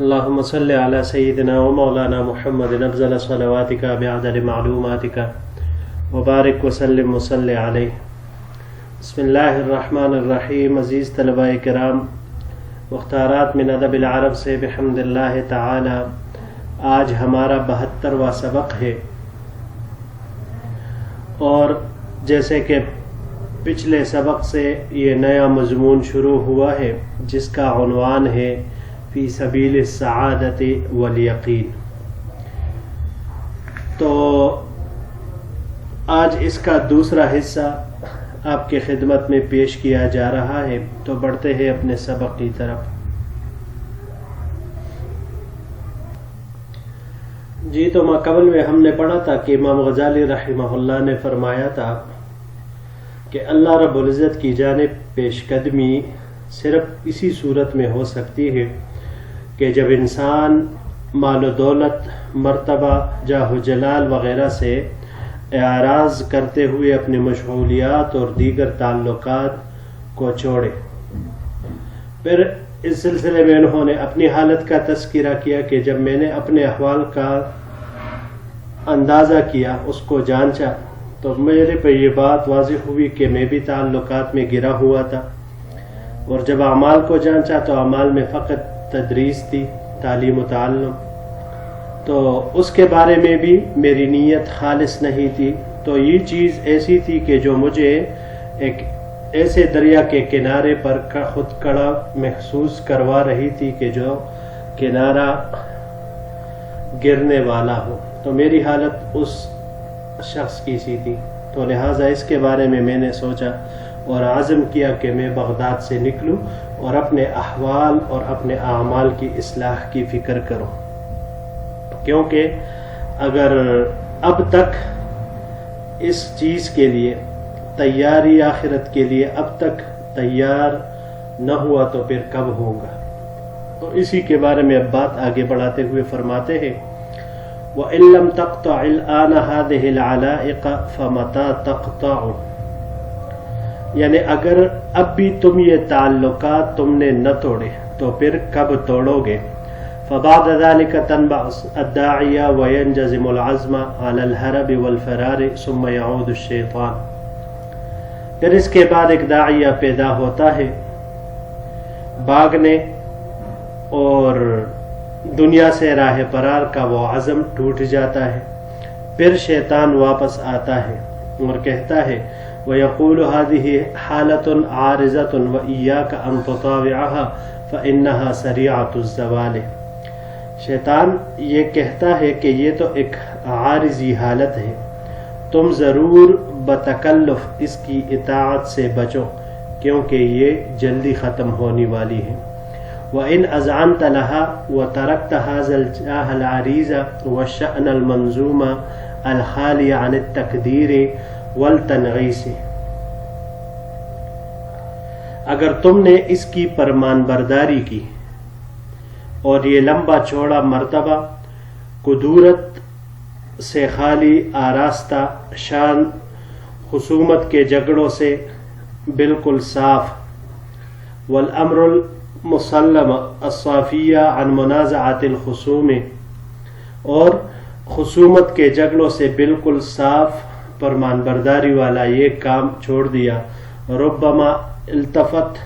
اللهم صل على سيدنا ومولانا محمد افضل صلواتك بعدد معلوماتك وبارک وسلم وصل علیہ. بسم اللہ الرحمن الرحیم. عزیز طلباء کرام، مختارات من ادب العرب سے بحمد اللہ تعالی آج ہمارا 72واں سبق ہے، اور جیسے کہ پچھلے سبق سے یہ نیا مضمون شروع ہوا ہے جس کا عنوان ہے فی سبیل السعادت والیقین. تو آج اس کا دوسرا حصہ آپ کے خدمت میں پیش کیا جا رہا ہے. تو بڑھتے ہیں اپنے سبق کی طرف. جی، تو قبل میں ہم نے پڑھا تھا کہ امام غزالی رحمہ اللہ نے فرمایا تھا کہ اللہ رب العزت کی جانب پیش قدمی صرف اسی صورت میں ہو سکتی ہے کہ جب انسان مال و دولت، مرتبہ، جاہ و جلال وغیرہ سے اعراض کرتے ہوئے اپنی مشغولیات اور دیگر تعلقات کو چھوڑے. پھر اس سلسلے میں انہوں نے اپنی حالت کا تذکرہ کیا کہ جب میں نے اپنے احوال کا اندازہ کیا، اس کو جانچا، تو میرے پہ یہ بات واضح ہوئی کہ میں بھی تعلقات میں گرا ہوا تھا. اور جب اعمال کو جانچا تو اعمال میں فقط تدریس تھی، تعلیم و تعلم، تو اس کے بارے میں بھی میری نیت خالص نہیں تھی. تو یہ چیز ایسی تھی کہ جو مجھے ایک ایسے دریا کے کنارے پر خود کڑا محسوس کروا رہی تھی کہ جو کنارہ گرنے والا ہو. تو میری حالت اس شخص کی سی تھی. تو لہٰذا اس کے بارے میں نے سوچا اور عزم کیا کہ میں بغداد سے نکلوں اور اپنے احوال اور اپنے اعمال کی اصلاح کی فکر کروں. کیونکہ اگر اب تک اس چیز کے لیے تیاری، آخرت کے لیے اب تک تیار نہ ہوا تو پھر کب ہوگا. تو اسی کے بارے میں اب بات آگے بڑھاتے ہوئے فرماتے ہیں وَإِن لَمْ تَقْطَعِ الْآنَ هَذِهِ الْعَلَائِقَ فَمَتَى تَقْطَعُ، یعنی اگر اب بھی تم یہ تعلقات تم نے نہ توڑے تو پھر کب توڑو گے. فَبَعْدَ ذَلِكَ تَنْبَعُ الدَّاعِيَ وَيَنْجَزِمُ الْعَزْمَ عَلَى الْهَرَبِ وَالْفَرَارِ ثُمَّ يَعُودُ الشَّيْطَانُ. پھر اس کے بعد ایک داعیہ پیدا ہوتا ہے بھاگنے اور دنیا سے راہ فرار کا، وہ عزم ٹوٹ جاتا ہے. پھر شیطان واپس آتا ہے اور کہتا ہے وَيَقُولُ هَذِهِ حَالَةٌ عَارِضَةٌ وَإِيَّاكَ أَن تُطَاوِعَهَا فَإِنَّهَا سَرِيعَةُ الزَّوَالِ. شیطان یہ کہتا ہے کہ یہ تو ایک عارضی حالت ہے، تم ضرور بتکلف اس کی اطاعت سے بچو کیونکہ یہ جلدی ختم ہونے والی ہے. وَإِنْ أَذْعَنْتَ لَهَا وَتَرَكْتَ هَذَا الْجَاهَ الْعَرِيزَ وَالشَّأْنَ الْمَنْظُومَ الْخَالِيَ عَنِ التَّقْدِيرِ وَالْتَنْغِيسِ، اگر تم نے اس کی فرمان برداری کی اور یہ لمبا چوڑا مرتبہ قدورت سے خالی، آراستہ، شان خصومت کے جھگڑوں سے بالکل صاف، والامر المسلم الصافیہ عن منازعات الخصوم، اور خصومت کے جھگڑوں سے بالکل صاف فرمان برداری والا یہ کام چھوڑ دیا. ربما التفتت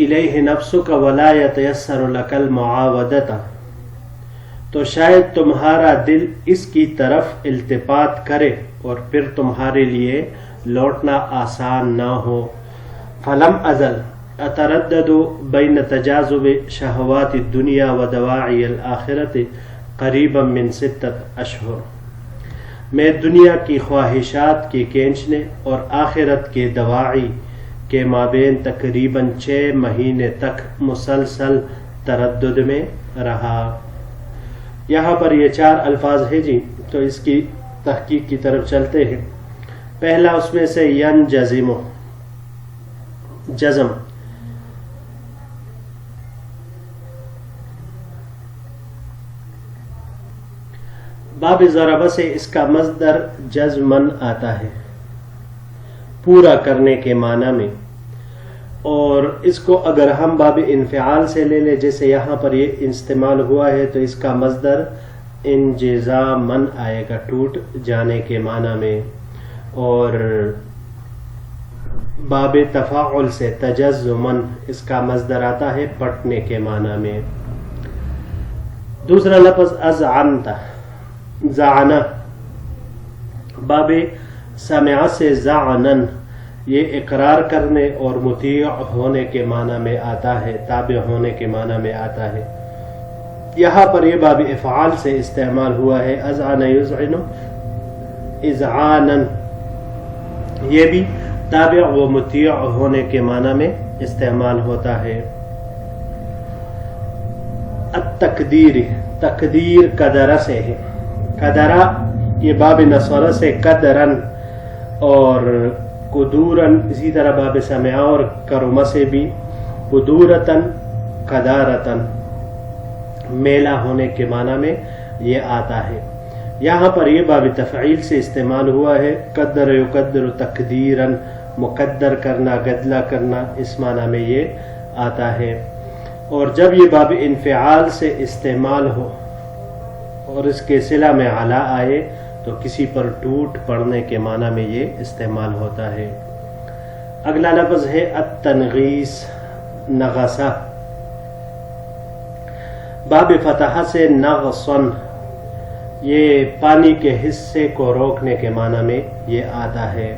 الیہ نفسک ولا یتیسر لک المعاودۃ، تو شاید تمہارا دل اس کی طرف التفات کرے اور پھر تمہارے لیے لوٹنا آسان نہ ہو. فلم ازل اتردد بین تجاذب شہوات الدنیا و دواعی الآخرت قریبا من 6 اشہر، میں دنیا کی خواہشات کے کھینچنے اور آخرت کے دواعی کے مابین تقریباً 6 مہینے تک مسلسل تردد میں رہا. یہاں پر یہ 4 الفاظ ہیں جی، تو اس کی تحقیق کی طرف چلتے ہیں. پہلا اس میں سے ینجزم، جزم، باب ضرب سے اس کا مصدر جزمن آتا ہے، پورا کرنے کے معنی میں. اور اس کو اگر ہم باب انفعال سے لے لیں، جیسے یہاں پر یہ استعمال ہوا ہے، تو اس کا مصدر انجزامن آئے گا، ٹوٹ جانے کے معنی میں. اور باب تفاعل سے تجزمن، اس کا مصدر آتا ہے پٹنے کے معنی میں. دوسرا لفظ اذعنت، زعنا، باب سمع سے زعنن، یہ اقرار کرنے اور مطیع ہونے کے معنی میں آتا ہے، تابع ہونے کے معنی میں آتا ہے. یہاں پر یہ باب افعال سے استعمال ہوا ہے، اذعن یذعن اذعانا، یہ بھی تابع و مطیع ہونے کے معنی میں استعمال ہوتا ہے. التقدیر، تقدیر قدرہ سے ہے، قدرہ یہ باب نصرہ سے قدرن، اور قدورن اسی طرح باب سمع اور کرمہ سے بھی قدورتن قدارتن، میلہ ہونے کے معنی میں یہ آتا ہے. یہاں پر یہ باب تفعیل سے استعمال ہوا ہے، قدر یقدر تقدیرن، مقدر کرنا، گدلا کرنا، اس معنی میں یہ آتا ہے. اور جب یہ باب انفعال سے استعمال ہو اور اس کے صلہ میں علا آئے تو کسی پر ٹوٹ پڑنے کے معنی میں یہ استعمال ہوتا ہے. اگلا لفظ ہے التنغیس، نغسہ، باب فتحہ سے نغصن، یہ پانی کے حصے کو روکنے کے معنی میں یہ آتا ہے.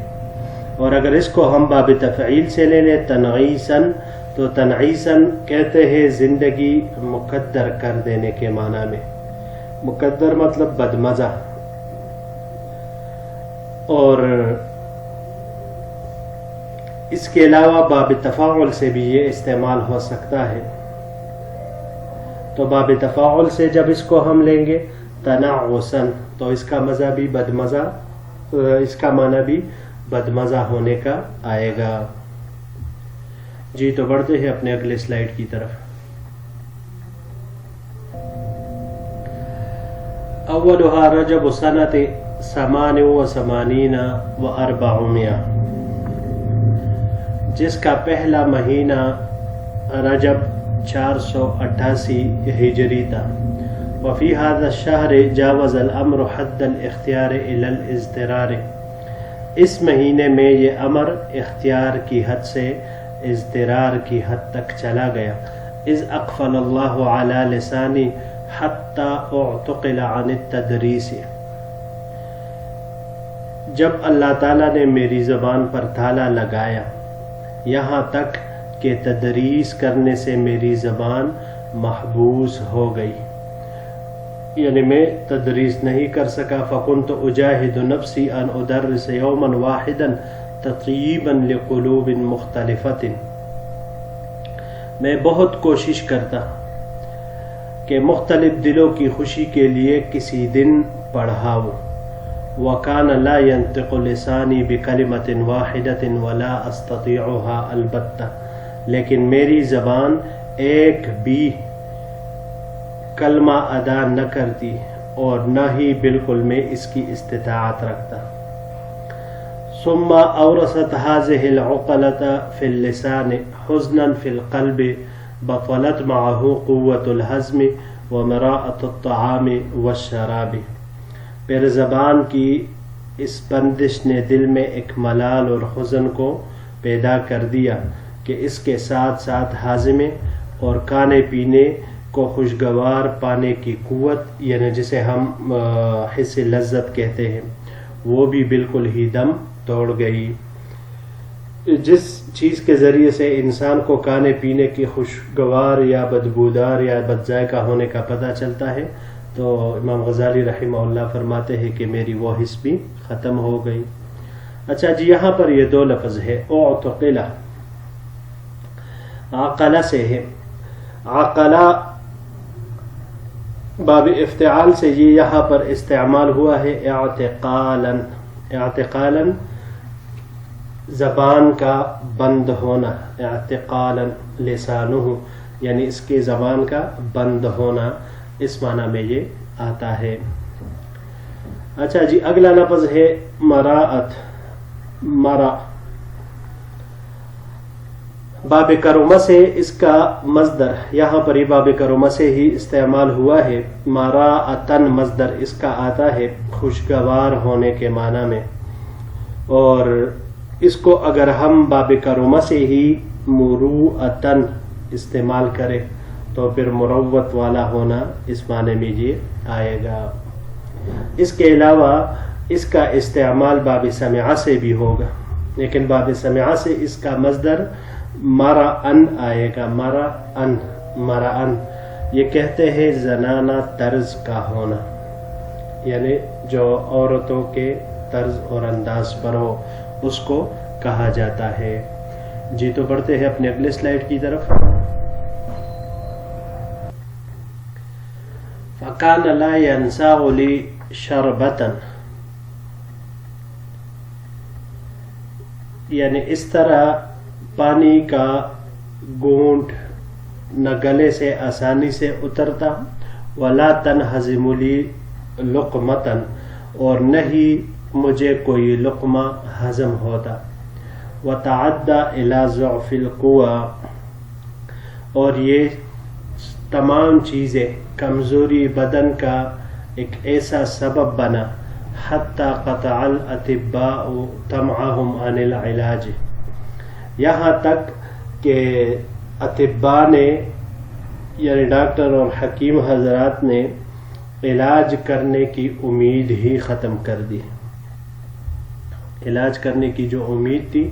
اور اگر اس کو ہم باب تفعیل سے لے لیں تنغیسن، تو تنعیسن کہتے ہیں زندگی مقدر کر دینے کے معنی میں. مقدر مطلب بدمزہ. اور اس کے علاوہ باب تفاعل سے بھی یہ استعمال ہو سکتا ہے. تو باب تفاعل سے جب اس کو ہم لیں گے تنعسن، تو اس کا مزہ بھی بدمزہ، اس کا معنی بھی بدمزہ ہونے کا آئے گا. جی تو بڑھتے ہیں اپنے اگلے سلائیڈ کی طرف. اولها رجب سنت 88 و 400، جس کا پہلا مہینہ رجب 488 ہجری تھا. وفی هذا الشہر جاوز الامر حد الاختیار الى الاضطرار، اس مہینے میں یہ امر اختیار کی حد سے اضطرار کی حد تک چلا گیا. اذ اقفل اللہ علی لسانی حتی اعتقل عن التدریس، جب اللہ تعالیٰ نے میری زبان پر تالا لگایا یہاں تک کہ تدریس کرنے سے میری زبان محبوس ہو گئی، یعنی میں تدریس نہیں کر سکا. فکنت اجاہد نفسی ان ادرس یوما واحدا تطیبا لقلوب مختلفت، میں بہت کوشش کرتا کہ مختلف دلوں کی خوشی کے لیے کسی دن پڑھاؤں. وکان لا ينطق لسانی بکلمت واحدت ولا استطيعها البتہ، لیکن میری زبان ایک بھی کلمہ ادا نہ کرتی اور نہ ہی بالکل میں اس کی استطاعت رکھتا. ثم اورثت هذه العقلة في اللسان حزنا في القلب بطلت معه قوة الهضم ومراءة الطعام والشراب، پھر زبان کی اس بندش نے دل میں ایک ملال اور حزن کو پیدا کر دیا کہ اس کے ساتھ ساتھ ہاضمے اور کھانے پینے کو خوشگوار پانے کی قوت، یعنی جسے ہم حس لذت کہتے ہیں، وہ بھی بالکل ہی دم توڑ گئی. جس چیز کے ذریعے سے انسان کو کھانے پینے کی خوشگوار یا بدبودار یا بد ذائقہ ہونے کا پتہ چلتا ہے، تو امام غزالی رحمہ اللہ فرماتے ہیں کہ میری وہ حس بھی ختم ہو گئی. اچھا جی، یہاں پر یہ دو لفظ ہے، اعتقلہ، عقلہ سے ہے. عقلہ باب افتعال سے یہ یہاں پر استعمال ہوا ہے اعتقالاً. اعتقالاً زبان کا بند ہونا، اعتقالاً لسانہ یعنی اس کے زبان کا بند ہونا، اس معنی میں یہ آتا ہے. اچھا جی، اگلا لفظ ہے مراعت. مرا باب کرما سے اس کا مصدر یہاں پر ہی باب کرما سے ہی استعمال ہوا ہے. مراعتن مصدر اس کا آتا ہے خوشگوار ہونے کے معنی میں، اور اس کو اگر ہم باب کرما سے ہی مروعتن استعمال کریں تو پھر مروت والا ہونا اس معنی میں یہ آئے گا. اس کے علاوہ اس کا استعمال باب سمعہ سے بھی ہوگا، لیکن باب سمعہ سے اس کا مصدر مرعن آئے گا. مرعن یہ کہتے ہیں زنانہ طرز کا ہونا، یعنی جو عورتوں کے طرز اور انداز پر ہو اس کو کہا جاتا ہے. جی تو بڑھتے ہیں اپنے اگلے سلائیڈ کی طرف. فَكَانَ لَا يَنْسَاغُ لِي شَرْبَةً، یعنی اس طرح پانی کا گھونٹ نہ گلے سے آسانی سے اترتا، وَلَا تَنْحَزِمُ لِي لُقْمَةً، اور نہیں مجھے کوئی لقمہ ہضم ہوتا. وَتَعَدَّى إِلَى ضُعْفِ الْقُوَى، اور یہ تمام چیزیں کمزوری بدن کا ایک ایسا سبب بنا، حتی قطع الاطباء طمعهم عن العلاج، یہاں تک کہ اطباء نے یعنی ڈاکٹر اور حکیم حضرات نے علاج کرنے کی امید ہی ختم کر دی. علاج کرنے کی جو امید تھی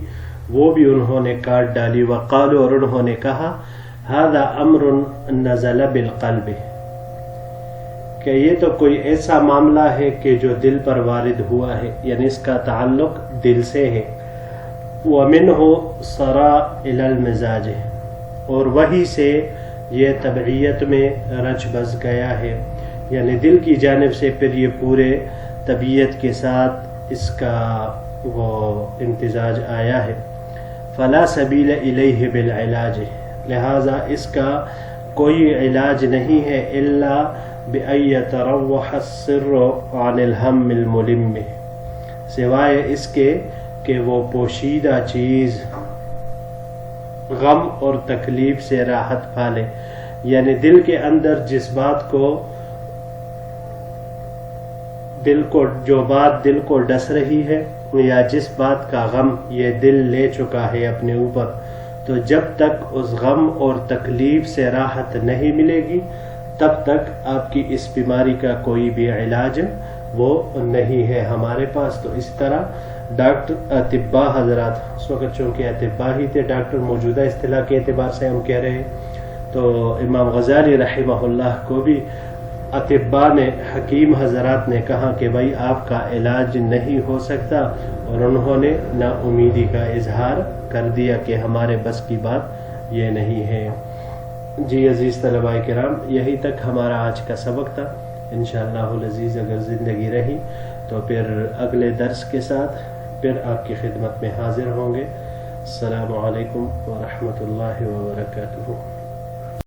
وہ بھی انہوں نے کاٹ ڈالی. وقالوا، اور انہوں نے کہا هذا امر نزل بالقلب، کہ یہ تو کوئی ایسا معاملہ ہے کہ جو دل پر وارد ہوا ہے، یعنی اس کا تعلق دل سے ہے. وَمِنْهُ صَرَا إِلَى الْمِزَاجِ، اور وہی سے یہ طبعیت میں رچ بس گیا ہے، یعنی دل کی جانب سے پھر یہ پورے طبیعت کے ساتھ اس کا وہ امتزاج آیا ہے. فَلَا سَبِيلَ إِلَيْهِ بِالْعِلَاجِ، لہذا اس کا کوئی علاج نہیں ہے الا بِأَن يَتَرَوَّحَ السِّرُّ عَنِ الْهَمِّ الْمُلِمِّ، سوائے اس کے کہ وہ پوشیدہ چیز غم اور تکلیف سے راحت پالے، یعنی دل کے اندر جس بات کو جو بات دل کو ڈس رہی ہے یا جس بات کا غم یہ دل لے چکا ہے اپنے اوپر، تو جب تک اس غم اور تکلیف سے راحت نہیں ملے گی تب تک آپ کی اس بیماری کا کوئی بھی علاج وہ نہیں ہے ہمارے پاس. تو اس طرح ڈاکٹر اطباء حضرات، اس وقت چونکہ اطباء ہی تھے، ڈاکٹر موجودہ اصطلاح کے اعتبار سے ہم کہہ رہے ہیں، تو امام غزالی رحمہ اللہ کو بھی اطباء نے، حکیم حضرات نے کہا کہ بھائی آپ کا علاج نہیں ہو سکتا، اور انہوں نے نا امیدی کا اظہار کر دیا کہ ہمارے بس کی بات یہ نہیں ہے. جی عزیز طلباء کرام، یہی تک ہمارا آج کا سبق تھا. انشاءاللہ العزیز اگر زندگی رہی تو پھر اگلے درس کے ساتھ پھر آپ کی خدمت میں حاضر ہوں گے. السلام علیکم ورحمۃ اللہ وبرکاتہ.